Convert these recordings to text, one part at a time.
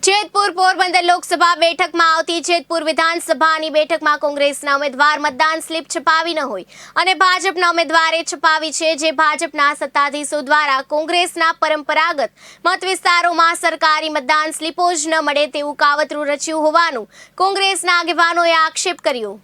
જેતપુર પોરબંદર લોકસભા બેઠકમાં આવતી જેતપુર વિધાનસભાની બેઠકમાં કોંગ્રેસના ઉમેદવાર મતદાન સ્લીપ છપાવી ન હોય અને ભાજપના ઉમેદવારે છપાવી છે, જે ભાજપના સત્તાધીશો દ્વારા કોંગ્રેસના પરંપરાગત મત વિસ્તારોમાં સરકારી મતદાન સ્લીપો જ ન મળે તેવું કાવતરું રચ્યું હોવાનું કોંગ્રેસના આગેવાનોએ આક્ષેપ કર્યો।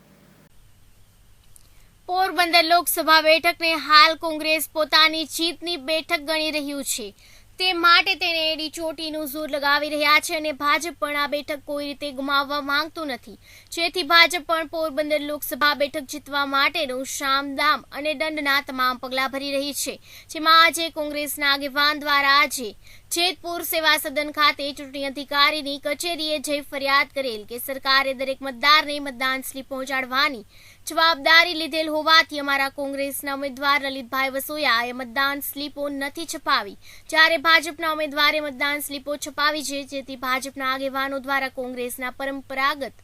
પોરબંદર લોકસભા બેઠકને હાલ કોંગ્રેસ પોતાની જીતની બેઠક ગણી રહ્યું છે, તે માટે તેને એડી ચોટીનું જોર લગાવી રહ્યા છે અને ભાજપ પણ આ બેઠક કોઈ રીતે ગુમાવવા માંગતું નથી, જેથી ભાજપ પણ પોરબંદર લોકસભા બેઠક જીતવા માટેનું શામદામ અને દંડના તમામ પગલાં ભરી રહી છે, જેમાં આજે કોંગ્રેસના આગેવાન દ્વારા આજે જેતપુર સેવા સદન ખાતે ચૂંટણી અધિકારીની કચેરીએ જઈ ફરિયાદ કરેલ કે સરકારે દરેક મતદારને મતદાન સ્લીપ પહોંચાડવાની જવાબદારી લીધેલ હોવાથી અમારા કોંગ્રેસના ઉમેદવાર લલિતભાઈ વસોયાએ મતદાન સ્લીપો નથી છપાવી, જ્યારે ભાજપના ઉમેદવારે મતદાન સ્લીપો છપાવી છે, જેથી ભાજપના આગેવાનો દ્વારા કોંગ્રેસના પરંપરાગત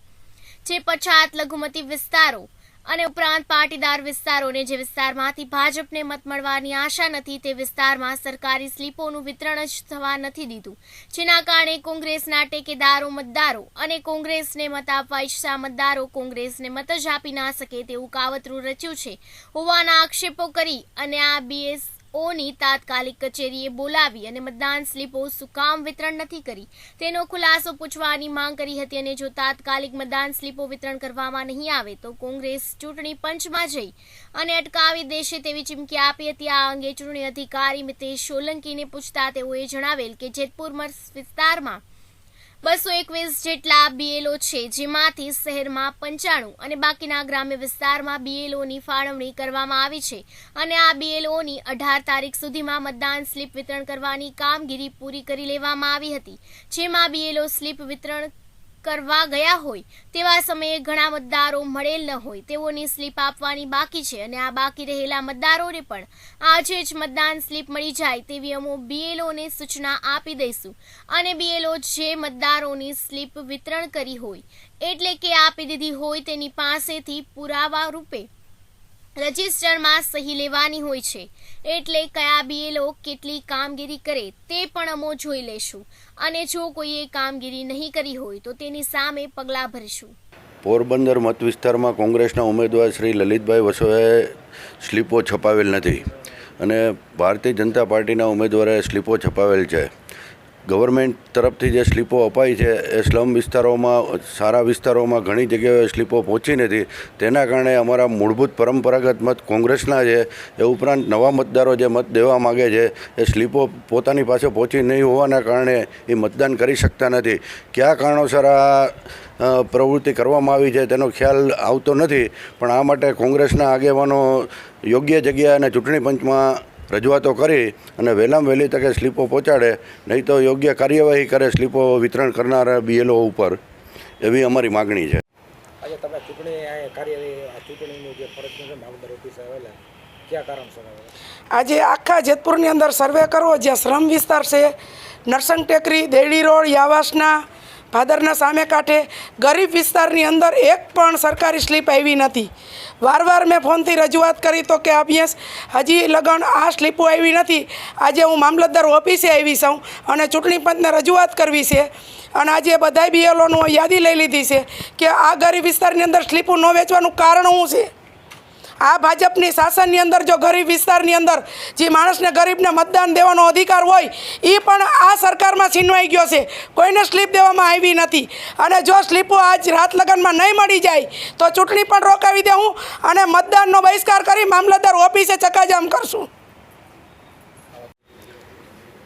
જે પછાત લઘુમતી વિસ્તારો અને ઉપરાંત પાટીદાર વિસ્તારોને જે વિસ્તારમાંથી ભાજપને મત મળવાની આશા નથી તે વિસ્તારમાં સરકારી સ્લીપોનું વિતરણ જ થવા નથી દીધું, જેના કારણે કોંગ્રેસના ટેકેદારો મતદારો અને કોંગ્રેસને મત આપવા ઈચ્છતા મતદારો કોંગ્રેસને મત જ આપી ના શકે તેવું કાવતરું રચ્યું છે હોવાના આક્ષેપો કરી અને આ BSOની તાત્કાલિક કચેરીએ બોલાવી અને મતદાન સ્લીપો શું કામ વિતરણ નથી કરી તેનો ખુલાસો પૂછવાની માંગ કરી હતી અને જો તાત્કાલિક મતદાન સ્લીપો વિતરણ કરવામાં નહીં આવે તો કોંગ્રેસ ચૂંટણી પંચમાં જઈ અને અટકાવી દેશે તેવી ચીમકી આપી હતી। આ અંગે ચૂંટણી અધિકારી મિતેશ સોલંકીને પૂછતા તેઓએ જણાવેલ કે જેતપુર વિસ્તારમાં 221 જેટલા BLO છે, જેમાંથી શહેરમાં 95 અને બાકીના ગ્રામ્ય વિસ્તારમાં BLOની ફાળવણી કરવામાં આવી છે અને આ BLOની 18 તારીખ સુધીમાં મતદાન સ્લીપ વિતરણ કરવાની કામગીરી પૂરી કરી લેવામાં આવી હતી, જેમાં BLO સ્લીપ વિતરણ કરવા ગયા હોય તેવા સમયે ઘણા મતદારો મળેલ ન હોય તેઓની સ્લીપ આપવાની બાકી છે અને આ બાકી રહેલા મતદારોને પણ આજે જ મતદાન સ્લીપ મળી જાય તેવી અમે BLOને સૂચના આપી દઈશું અને BLO જે મતદારોની સ્લીપ વિતરણ કરી હોય એટલે કે આપી દીધી હોય તેની પાસેથી પુરાવા રૂપે રજિસ્ટરમાં સહી લેવાની હોય છે, એટલે કયા BLO કેટલી કામગીરી કરે તે પણ અમે જોઈ લેશું અને જો કોઈએ કામગીરી નહીં કરી હોય તો તેની સામે પગલાં ભરીશું। પોરબંદર મત વિસ્તારમાં કોંગ્રેસના ઉમેદવાર શ્રી લલિતભાઈ વસોયાએ સ્લીપો છપાવેલ નથી અને ભારતીય જનતા પાર્ટીના ઉમેદવારે સ્લીપો છપાવેલ છે। ગવર્મેન્ટ તરફથી જે સ્લીપો અપાઈ છે એ સ્લમ વિસ્તારોમાં, સારા વિસ્તારોમાં ઘણી જગ્યાએ સ્લીપો પહોંચી નથી, તેના કારણે અમારા મૂળભૂત પરંપરાગત મત કોંગ્રેસના છે, એ ઉપરાંત નવા મતદારો જે મત દેવા માગે છે એ સ્લીપો પોતાની પાસે પહોંચી નહીં હોવાના કારણે એ મતદાન કરી શકતા નથી। કયા કારણોસર આ પ્રવૃત્તિ કરવામાં આવી છે તેનો ખ્યાલ આવતો નથી, પણ આ માટે કોંગ્રેસના આગેવાનો યોગ્ય જગ્યાએ અને ચૂંટણી પંચમાં રજૂઆતો કરી અને વહેલામાં વહેલી તકે સ્લીપો પહોંચાડે, નહીં તો યોગ્ય કાર્યવાહી કરે સ્લીપો વિતરણ કરનારા BLO ઉપર, એવી અમારી માગણી છે। આજે તમે ચૂંટણીનું જે ફરજનું મામલતદાર ઓફિસે આવેલા, કયા કારણસર આજે આખા જેતપુરની અંદર સર્વે કરવો, જ્યાં શ્રમ વિસ્તાર છે, નરસંગ ટેકરી, દેરડી રોડ, યાવાસના, ભાદરના સામે કાંઠે ગરીબ વિસ્તારની અંદર એક પણ સરકારી સ્લીપ આવી નથી। વારવાર મેં ફોનથી રજૂઆત કરી તો કે અભ્યાસ હજી લગન આ સ્લીપો આવી નથી। આજે હું મામલતદાર ઓફિસે આવી છું અને ચૂંટણી પંચને રજૂઆત કરવી છે અને આજે બધાય BLOનું યાદી લઈ લીધી છે કે આ ગરીબ વિસ્તારની અંદર સ્લીપો ન વેચવાનું કારણ શું છે। આ ભાજપની શાસનની અંદર જો ગરીબ વિસ્તારની અંદર જે માણસને ગરીબને મતદાન દેવાનો અધિકાર હોય એ પણ આ સરકારમાં છીનવાઈ ગયો છે, કોઈને સ્લીપ દેવામાં આવી નથી અને જો સ્લીપો આજ રાત લગનમાં નહીં મળી જાય તો ચૂંટણી પણ રોકાવી દેવું અને મતદાનનો બહિષ્કાર કરી મામલતદાર ઓફિસે ચકાજામ કરશું।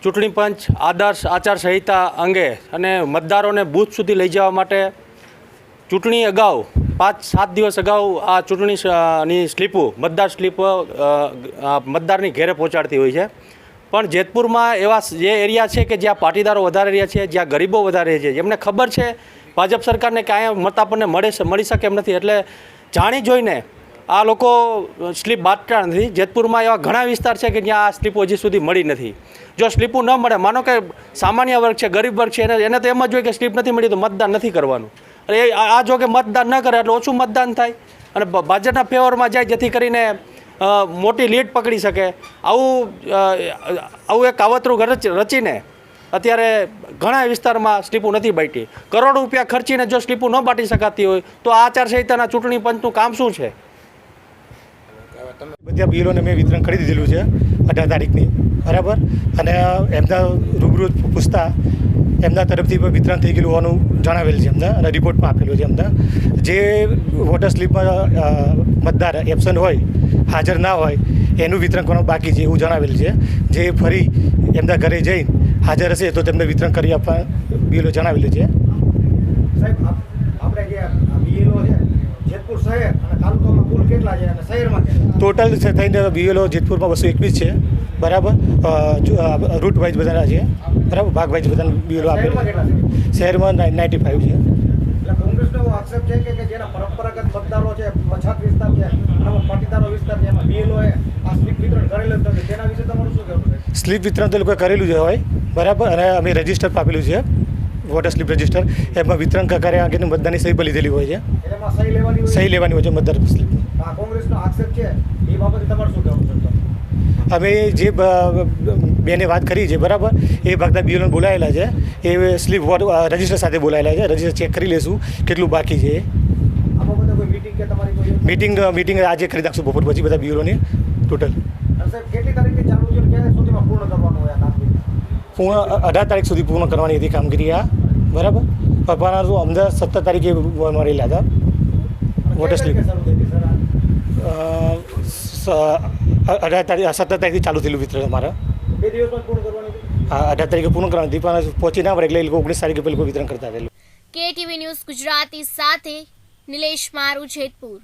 ચૂંટણી પંચ આદર્શ આચારસંહિતા અંગે અને મતદારોને બૂથ સુધી લઈ જવા માટે ચૂંટણી અગાઉ 5-7 દિવસ અગાઉ આ ચૂંટણીની સ્લીપો, મતદાર સ્લીપો મતદારની ઘેરે પહોંચાડતી હોય છે, પણ જેતપુરમાં એવા જે એરિયા છે કે જ્યાં પાટીદારો વધારે રહ્યા છે, જ્યાં ગરીબો વધારે છે, જેમને ખબર છે ભાજપ સરકારને કે અહીંયા મત આપણને મળી શકે એમ નથી, એટલે જાણી જોઈને આ લોકો સ્લીપ બાંટતા નથી। જેતપુરમાં એવા ઘણા વિસ્તાર છે કે જ્યાં આ સ્લીપો હજી સુધી મળી નથી। જો સ્લીપો ન મળે, માનો કે સામાન્ય વર્ગ છે, ગરીબ વર્ગ છે, એને તો એમ જ હોય કે સ્લીપ નથી મળી તો મતદાન નથી કરવાનું, અને આ જો કે મતદાન ન કરે એટલે ઓછું મતદાન થાય અને ભાજપના ફેવરમાં જાય, જેથી કરીને મોટી લીડ પકડી શકે। આવું એક કાવતરું રચીને અત્યારે ઘણા વિસ્તારમાં સ્લીપો નથી બાંટી. કરોડો રૂપિયા ખર્ચીને જો સ્લીપો ન બાંટી શકાતી હોય તો આ આચારસંહિતાના ચૂંટણી પંચનું કામ શું છે? બધા બિલોને મેં વિતરણ કરી દીધેલું છે 18 તારીખની, બરાબર. અને એમના રૂબરૂ પૂછતા એમના તરફથી પણ વિતરણ થઈ ગયેલું હોવાનું જણાવેલ છે એમને, અને રિપોર્ટમાં આપેલું છે એમને. જે વોટર સ્લીપમાં મતદાર એબસન્ટ હોય, હાજર ના હોય, એનું વિતરણ કરવાનું બાકી છે એવું જણાવેલ છે. જે ફરી એમના ઘરે જઈને હાજર હશે તો તેમને વિતરણ કરી આપવા બિલો જણાવેલું છે. સાહેબ આપણે જે બીએલઓ છે જેતપુર શહેર અને તાલુકામાં કુલ કેટલા છે અને શહેરમાં કેટલા? ટોટલ થઈને બીએલઓ જેતપુરમાં 221 છે, બરાબર. રૂટ વાઇઝ બધાના છે, બરાબર. ભાગ વાઇઝ બધાના બીએલઓ શહેરમાં આપેલા. કેટલા છે? શહેરમાં 95 છે. એટલે કોંગ્રેસનો એવો આક્ષેપ છે કે જેના પરંપરાગત મતદારો છે, પછાત વિસ્તાર છે, અને પાટીદારો વિસ્તાર છે, એમાં બીએલઓએ આ સ્લીપ વિતરણ કરેલું જ નથી. તેના વિશે તમારું શું કહેવું છે? સ્લીપ વિતરણ તો લોકોએ કરેલું જ હોય, બરાબર. અને અમે રજિસ્ટર આપેલું છે, વોટર સ્લીપ રજિસ્ટર. એમાં વિતરણ કર્યા અંગેની મતદારની સહી પર લીધેલી હોય છે. એમાં સહી લેવાની હોય? સહી લેવાની હોય છે મતદાર સ્લીપની. આ કોંગ્રેસનો આક્ષેપ છે એ બાબતે તમારું શું કહેવું છે? અમે જે બેને વાત કરી છે, બરાબર, એ ભાગના બીએલઓને બોલાયેલા છે. એ સ્લીપ રજિસ્ટર સાથે બોલાયેલા છે. રજિસ્ટર ચેક કરી લેશું કેટલું બાકી છે. આ બાબતે કોઈ મીટિંગ કે તમારી કોઈ મીટિંગ આજે કરી નાખશું બપોર પછી બધા બીએલઓની ટોટલ. અને સાહેબ કેટલી તારીખે ચાલુ છે અને ક્યારે સુધીમાં પૂર્ણ કરવાનું હોય આ કામગીરી? પૂર્ણ 18 તારીખ સુધી પૂર્ણ કરવાની હતી કામગીરી આ, બરાબર. પપ્પાના શું અમદાવાદ 17 તારીખે મળેલા હતા વોટર સ્લીપ. 17 તારીખથી ચાલુ થયેલું વિતરણ અમારા. 2 દિવસમાં પૂર્ણ કરવાની હતી? 18 તારીખે પૂર્ણ કરવાની હતી, પણ પહોંચી ના પડે એટલે એ લોકો 19 તારીખે પેલું વિતરણ કરતા હતા. KTV ન્યૂઝ ગુજરાતી સાથે નિલેશ મારું, જેતપુર.